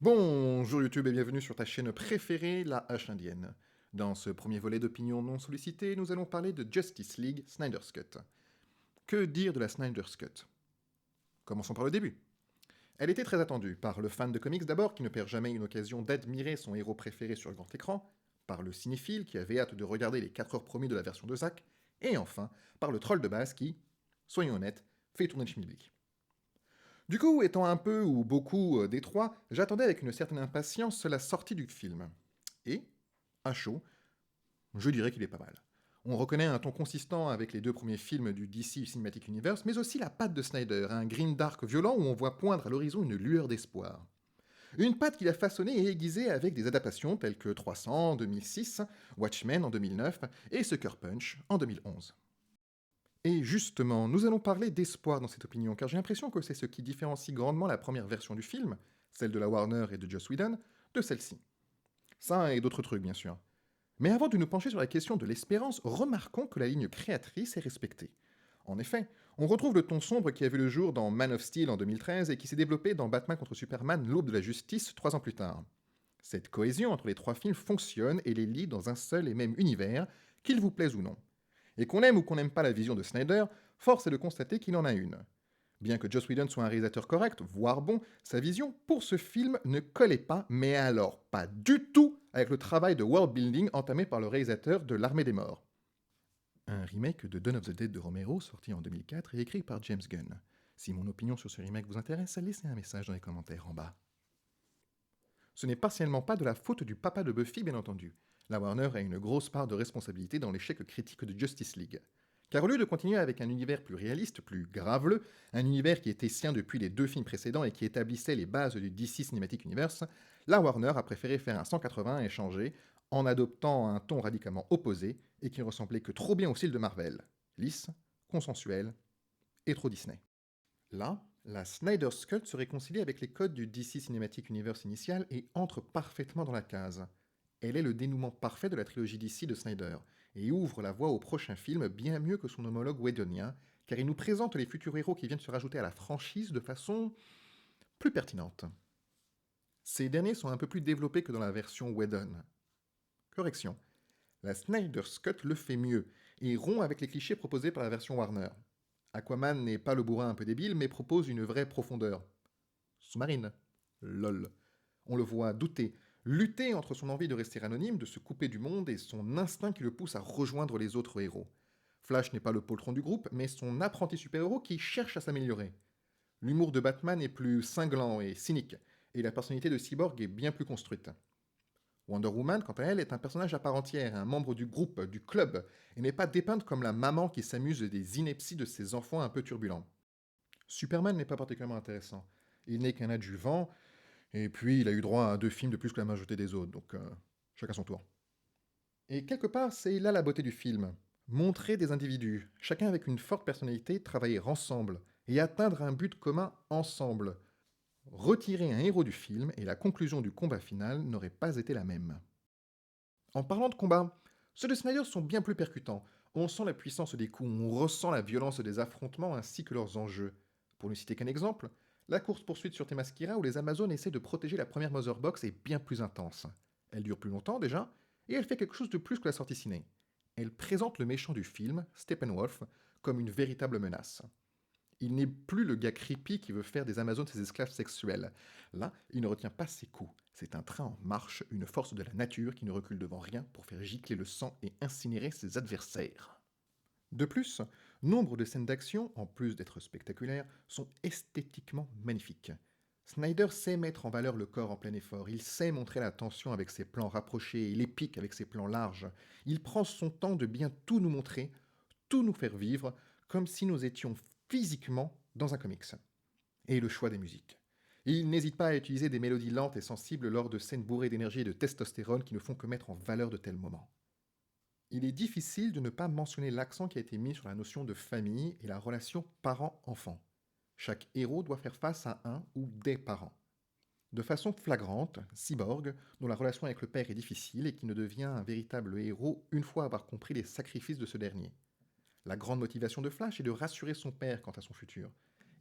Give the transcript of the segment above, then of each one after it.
Bonjour YouTube et bienvenue sur ta chaîne préférée, la Hache Indienne. Dans ce premier volet d'opinion non sollicitée, nous allons parler de Justice League Snyder's Cut. Que dire de la Snyder's Cut? Commençons par le début. Elle était très attendue, par le fan de comics d'abord, qui ne perd jamais une occasion d'admirer son héros préféré sur grand écran, par le cinéphile qui avait hâte de regarder les 4 heures promis de la version de Zack, et enfin par le troll de base qui, soyons honnêtes, fait tourner le schmilblick. Du coup, étant un peu ou beaucoup détroit, j'attendais avec une certaine impatience la sortie du film. Et, à chaud, je dirais qu'il est pas mal. On reconnaît un ton consistant avec les deux premiers films du DC Cinematic Universe, mais aussi la patte de Snyder, un grim dark violent où on voit poindre à l'horizon une lueur d'espoir. Une patte qu'il a façonnée et aiguisée avec des adaptations telles que 300 en 2006, Watchmen en 2009 et Sucker Punch en 2011. Et justement, nous allons parler d'espoir dans cette opinion, car j'ai l'impression que c'est ce qui différencie grandement la première version du film, celle de la Warner et de Joss Whedon, de celle-ci. Ça et d'autres trucs, bien sûr. Mais avant de nous pencher sur la question de l'espérance, remarquons que la ligne créatrice est respectée. En effet, on retrouve le ton sombre qui a vu le jour dans Man of Steel en 2013 et qui s'est développé dans Batman contre Superman, l'aube de la justice, 3 ans plus tard. Cette cohésion entre les trois films fonctionne et les lie dans un seul et même univers, qu'il vous plaise ou non. Et qu'on aime ou qu'on n'aime pas la vision de Snyder, force est de constater qu'il en a une. Bien que Joss Whedon soit un réalisateur correct, voire bon, sa vision pour ce film ne collait pas, mais alors pas du tout, avec le travail de world building entamé par le réalisateur de L'Armée des Morts. Un remake de Dawn of the Dead de Romero, sorti en 2004 et écrit par James Gunn. Si mon opinion sur ce remake vous intéresse, laissez un message dans les commentaires en bas. Ce n'est partiellement pas de la faute du papa de Buffy, bien entendu. La Warner a une grosse part de responsabilité dans l'échec critique de Justice League. Car au lieu de continuer avec un univers plus réaliste, plus graveleux, un univers qui était sien depuis les deux films précédents et qui établissait les bases du DC Cinematic Universe, la Warner a préféré faire un 180 et changer, en adoptant un ton radicalement opposé et qui ne ressemblait que trop bien au style de Marvel. Lisse, consensuel et trop Disney. Là, la Snyder's Cut se réconcilie avec les codes du DC Cinematic Universe initial et entre parfaitement dans la case. Elle est le dénouement parfait de la trilogie DC de Snyder, et ouvre la voie au prochain film bien mieux que son homologue whedonien, car il nous présente les futurs héros qui viennent se rajouter à la franchise de façon plus pertinente. Ces derniers sont un peu plus développés que dans la version Whedon. Correction, la Snyder's Cut le fait mieux, et rompt avec les clichés proposés par la version Warner. Aquaman n'est pas le bourrin un peu débile, mais propose une vraie profondeur. Sous-marine. Lol. On le voit douter, lutter entre son envie de rester anonyme, de se couper du monde, et son instinct qui le pousse à rejoindre les autres héros. Flash n'est pas le poltron du groupe, mais son apprenti super-héros qui cherche à s'améliorer. L'humour de Batman est plus cinglant et cynique, et la personnalité de Cyborg est bien plus construite. Wonder Woman, quant à elle, est un personnage à part entière, un membre du groupe, du club, et n'est pas dépeinte comme la maman qui s'amuse des inepties de ses enfants un peu turbulents. Superman n'est pas particulièrement intéressant. Il n'est qu'un adjuvant, et puis il a eu droit à deux films de plus que la majorité des autres, donc chacun son tour. Et quelque part, c'est là la beauté du film. Montrer des individus, chacun avec une forte personnalité, travailler ensemble, et atteindre un but commun ensemble. Retirer un héros du film, et la conclusion du combat final n'aurait pas été la même. En parlant de combat, ceux de Snyder sont bien plus percutants. On sent la puissance des coups, on ressent la violence des affrontements ainsi que leurs enjeux. Pour ne citer qu'un exemple, la course-poursuite sur Themyscira où les Amazones essaient de protéger la première Mother Box est bien plus intense. Elle dure plus longtemps déjà, et elle fait quelque chose de plus que la sortie ciné. Elle présente le méchant du film, Steppenwolf, comme une véritable menace. Il n'est plus le gars creepy qui veut faire des Amazones ses esclaves sexuels. Là, il ne retient pas ses coups. C'est un train en marche, une force de la nature qui ne recule devant rien pour faire gicler le sang et incinérer ses adversaires. De plus, nombre de scènes d'action, en plus d'être spectaculaires, sont esthétiquement magnifiques. Snyder sait mettre en valeur le corps en plein effort, il sait montrer la tension avec ses plans rapprochés et l'épique avec ses plans larges. Il prend son temps de bien tout nous montrer, tout nous faire vivre, comme si nous étions physiquement dans un comics. Et le choix des musiques. Il n'hésite pas à utiliser des mélodies lentes et sensibles lors de scènes bourrées d'énergie et de testostérone qui ne font que mettre en valeur de tels moments. Il est difficile de ne pas mentionner l'accent qui a été mis sur la notion de famille et la relation parent-enfant. Chaque héros doit faire face à un ou des parents. De façon flagrante, Cyborg, dont la relation avec le père est difficile et qui ne devient un véritable héros une fois avoir compris les sacrifices de ce dernier. La grande motivation de Flash est de rassurer son père quant à son futur.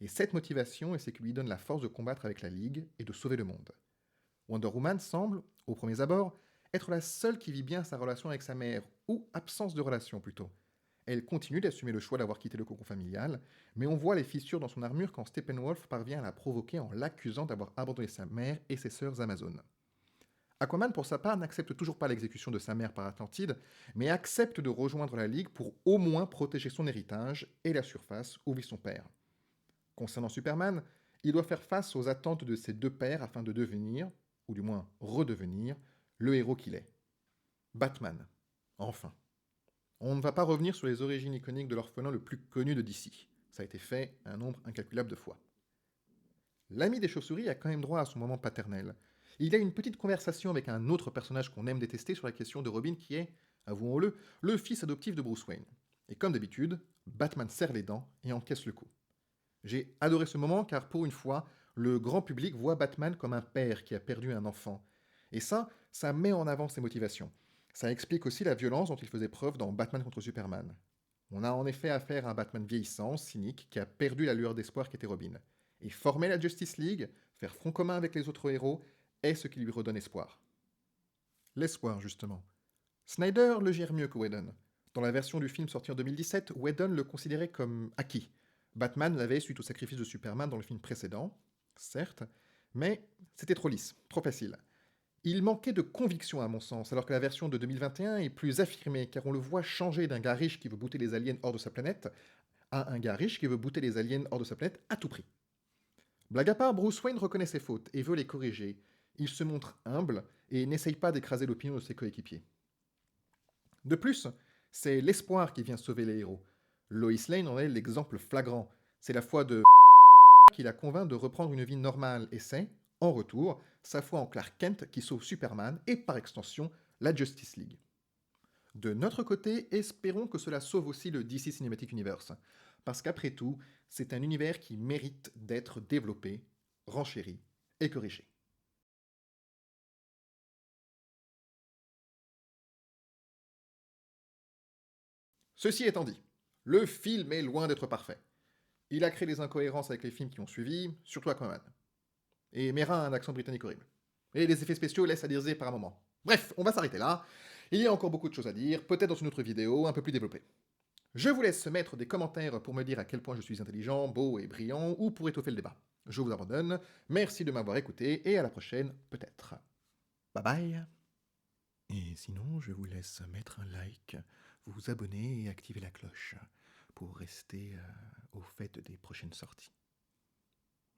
Et cette motivation est ce qui lui donne la force de combattre avec la Ligue et de sauver le monde. Wonder Woman semble, au premier abord, être la seule qui vit bien sa relation avec sa mère, ou absence de relation plutôt. Elle continue d'assumer le choix d'avoir quitté le cocon familial, mais on voit les fissures dans son armure quand Steppenwolf parvient à la provoquer en l'accusant d'avoir abandonné sa mère et ses sœurs Amazones. Aquaman, pour sa part, n'accepte toujours pas l'exécution de sa mère par Atlantide, mais accepte de rejoindre la Ligue pour au moins protéger son héritage et la surface où vit son père. Concernant Superman, il doit faire face aux attentes de ses deux pères afin de devenir, ou du moins redevenir, le héros qu'il est. Batman. Enfin. On ne va pas revenir sur les origines iconiques de l'orphelin le plus connu de DC. Ça a été fait un nombre incalculable de fois. L'ami des chauves-souris a quand même droit à son moment paternel. Il a une petite conversation avec un autre personnage qu'on aime détester sur la question de Robin qui est, avouons-le, le fils adoptif de Bruce Wayne. Et comme d'habitude, Batman serre les dents et encaisse le coup. J'ai adoré ce moment car pour une fois, le grand public voit Batman comme un père qui a perdu un enfant. Et ça met en avant ses motivations. Ça explique aussi la violence dont il faisait preuve dans Batman contre Superman. On a en effet affaire à un Batman vieillissant, cynique, qui a perdu la lueur d'espoir qu'était Robin. Et former la Justice League, faire front commun avec les autres héros, est ce qui lui redonne espoir. L'espoir, justement. Snyder le gère mieux que Whedon. Dans la version du film sortie en 2017, Whedon le considérait comme acquis. Batman l'avait suite au sacrifice de Superman dans le film précédent, certes, mais c'était trop lisse, trop facile. Il manquait de conviction à mon sens, alors que la version de 2021 est plus affirmée, car on le voit changer d'un gars riche qui veut booter les aliens hors de sa planète à un gars riche qui veut booter les aliens hors de sa planète à tout prix. Blague à part, Bruce Wayne reconnaît ses fautes et veut les corriger. Il se montre humble et n'essaye pas d'écraser l'opinion de ses coéquipiers. De plus, c'est l'espoir qui vient sauver les héros. Lois Lane en est l'exemple flagrant. C'est la foi de qui la convainc de reprendre une vie normale et c'est, en retour, sa foi en Clark Kent qui sauve Superman et par extension la Justice League. De notre côté, espérons que cela sauve aussi le DC Cinematic Universe, parce qu'après tout, c'est un univers qui mérite d'être développé, renchéri et corrigé. Ceci étant dit, le film est loin d'être parfait. Il a créé des incohérences avec les films qui ont suivi, surtout Aquaman. Et Mera a un accent britannique horrible. Et les effets spéciaux laissent à dire par un moment. Bref, on va s'arrêter là. Il y a encore beaucoup de choses à dire, peut-être dans une autre vidéo un peu plus développée. Je vous laisse mettre des commentaires pour me dire à quel point je suis intelligent, beau et brillant, ou pour étoffer le débat. Je vous abandonne, merci de m'avoir écouté, et à la prochaine, peut-être. Bye bye. Et sinon, je vous laisse mettre un like, vous abonner et activer la cloche pour rester au fait des prochaines sorties.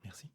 Merci.